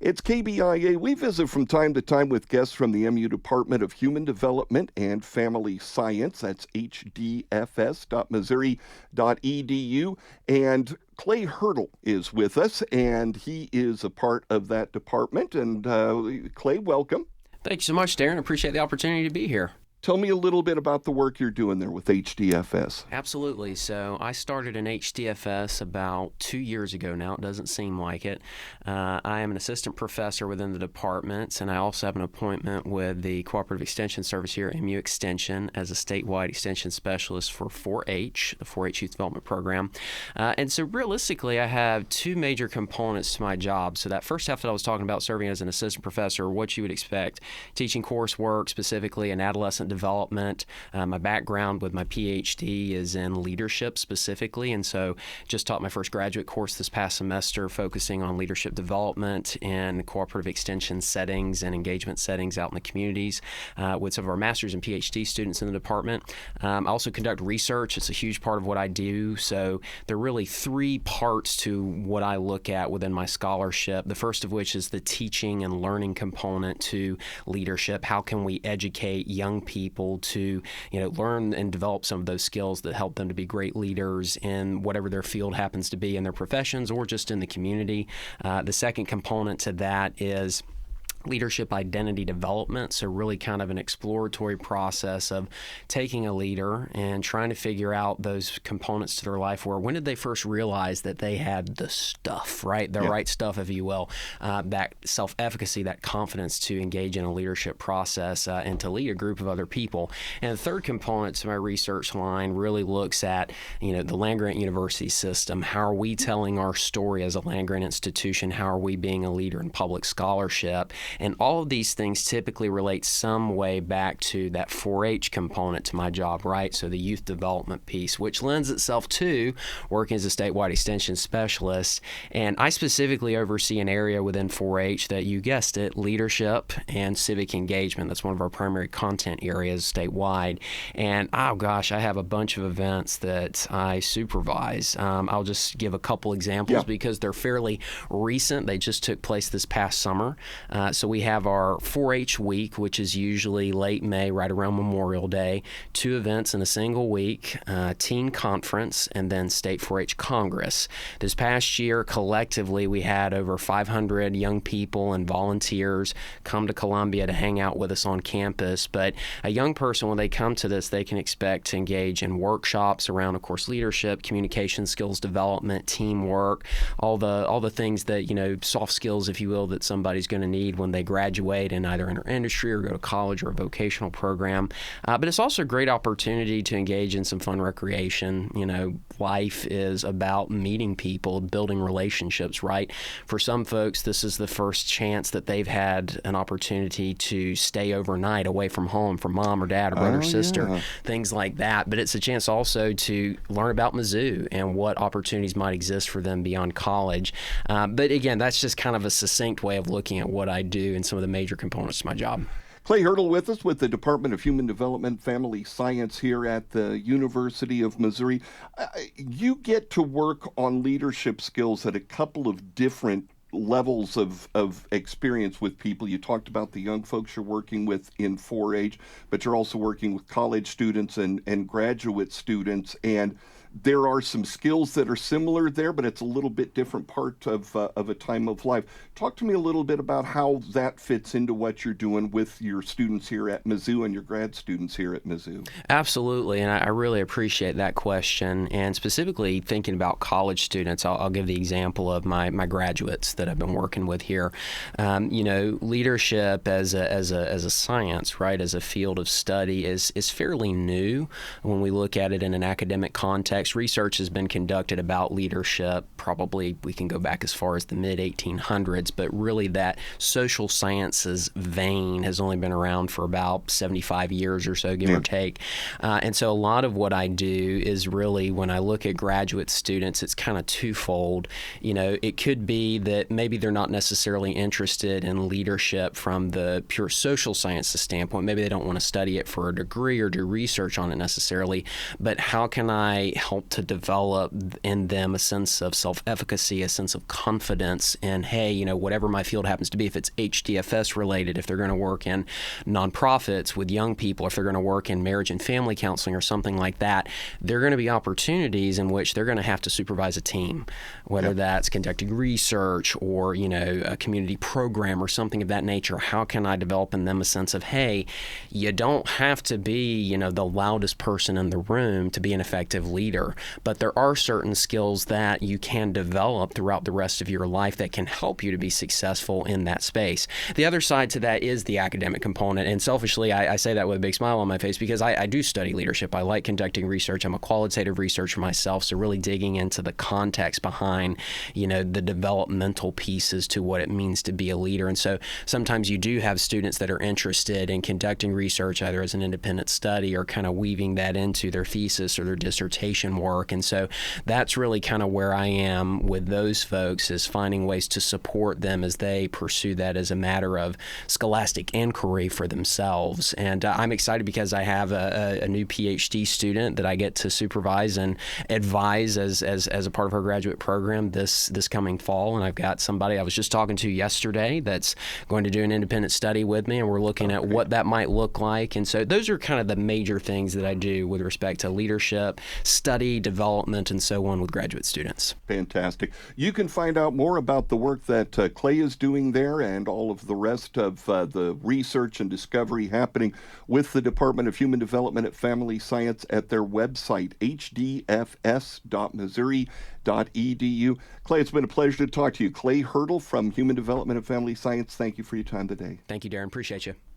It's KBIA. We visit from time to time with guests from the MU Department of Human Development and Family Science. That's hdfs.missouri.edu. And Clay Hurdle is with us, and he is a part of that department. And Clay, welcome. Thank you so much, Darren. Appreciate the opportunity to be here. Tell me a little bit about the work you're doing there with HDFS. Absolutely. So I started in HDFS about 2 years ago now. It doesn't seem like it. I am an assistant professor within the departments, and I also have an appointment with the Cooperative Extension Service here at MU Extension as a statewide extension specialist for 4-H, the 4-H Youth Development Program. And so realistically, I have two major components to my job. So that first half that I was talking about, serving as an assistant professor, what you would expect, teaching coursework, specifically in adolescent development. My background with my PhD is in leadership specifically, and so just taught my first graduate course this past semester focusing on leadership development in cooperative extension settings and engagement settings out in the communities with some of our master's and PhD students in the department. I also conduct research. It's a huge part of what I do, so there are really three parts to what I look at within my scholarship, the first of which is the teaching and learning component to leadership. How can we educate young people to, learn and develop some of those skills that help them to be great leaders in whatever their field happens to be in their professions or just in the community. The second component to that is leadership identity development, so really kind of an exploratory process of taking a leader and trying to figure out those components to their life where when did they first realize that they had the stuff, right? The right stuff, if you will, that self-efficacy, that confidence to engage in a leadership process and to lead a group of other people. And the third component to my research line really looks at, the land-grant university system. How are we telling our story as a land-grant institution? How are we being a leader in public scholarship? And all of these things typically relate some way back to that 4-H component to my job, right? So the youth development piece, which lends itself to working as a statewide extension specialist. And I specifically oversee an area within 4-H that, you guessed it, leadership and civic engagement. That's one of our primary content areas statewide. And, oh gosh, I have a bunch of events that I supervise. I'll just give a couple examples because they're fairly recent. They just took place this past summer. So we have our 4-H week, which is usually late May, right around Memorial Day, 2 events in a single week, teen conference, and then state 4-H Congress. This past year, collectively, we had over 500 young people and volunteers come to Columbia to hang out with us on campus. But a young person, when they come to this, they can expect to engage in workshops around, of course, leadership, communication skills development, teamwork, all the things that, soft skills, if you will, that somebody's going to need when they graduate and either enter industry or go to college or a vocational program. But it's also a great opportunity to engage in some fun recreation. Life is about meeting people, building relationships, right? For some folks, this is the first chance that they've had an opportunity to stay overnight away from home, from mom or dad or brother or sister, things like that. But it's a chance also to learn about Mizzou and what opportunities might exist for them beyond college. But again, that's just kind of a succinct way of looking at what I do and some of the major components to my job. Clay Hurdle with us with the Department of Human Development Family Science here at the University of Missouri. You get to work on leadership skills at a couple of different levels of experience with people. You talked about the young folks you're working with in 4-H, but you're also working with college students and graduate students, and there are some skills that are similar there, but it's a little bit different part of a time of life. Talk to me a little bit about how that fits into what you're doing with your students here at Mizzou and your grad students here at Mizzou. Absolutely, and I really appreciate that question. And specifically thinking about college students, I'll give the example of my graduates that I've been working with here. Leadership as a science, right, as a field of study is fairly new when we look at it in an academic context. Research has been conducted about leadership. Probably we can go back as far as the mid-1800s, but really that social sciences vein has only been around for about 75 years or so, give or take. And so a lot of what I do is really, when I look at graduate students, it's kind of twofold. It could be that maybe they're not necessarily interested in leadership from the pure social sciences standpoint. Maybe they don't want to study it for a degree or do research on it necessarily, but how can I help to develop in them a sense of self-efficacy, a sense of confidence in, hey, whatever my field happens to be, if it's HDFS related, if they're going to work in nonprofits with young people, if they're going to work in marriage and family counseling or something like that, there are going to be opportunities in which they're going to have to supervise a team, whether that's conducting research or, a community program or something of that nature. How can I develop in them a sense of, hey, you don't have to be, the loudest person in the room to be an effective leader, but there are certain skills that you can develop throughout the rest of your life that can help you to be successful in that space. The other side to that is the academic component, and selfishly, I say that with a big smile on my face because I do study leadership. I like conducting research. I'm a qualitative researcher myself, so really digging into the context behind, the developmental pieces to what it means to be a leader. And so sometimes you do have students that are interested in conducting research either as an independent study or kind of weaving that into their thesis or their dissertation work. And so that's really kind of where I am with those folks, is finding ways to support them as they pursue that as a matter of scholastic inquiry for themselves. And I'm excited because I have a new PhD student that I get to supervise and advise as a part of our graduate program this coming fall. And I've got somebody I was just talking to yesterday that's going to do an independent study with me, and we're looking at what that might look like. And so those are kind of the major things that I do with respect to leadership, study, development, and so on with graduate students. Fantastic. You can find out more about the work that Clay is doing there and all of the rest of the research and discovery happening with the Department of Human Development at Family Science at their website, hdfs.missouri.edu. Clay, it's been a pleasure to talk to you. Clay Hurdle from Human Development at Family Science, thank you for your time today. Thank you, Darren. Appreciate you.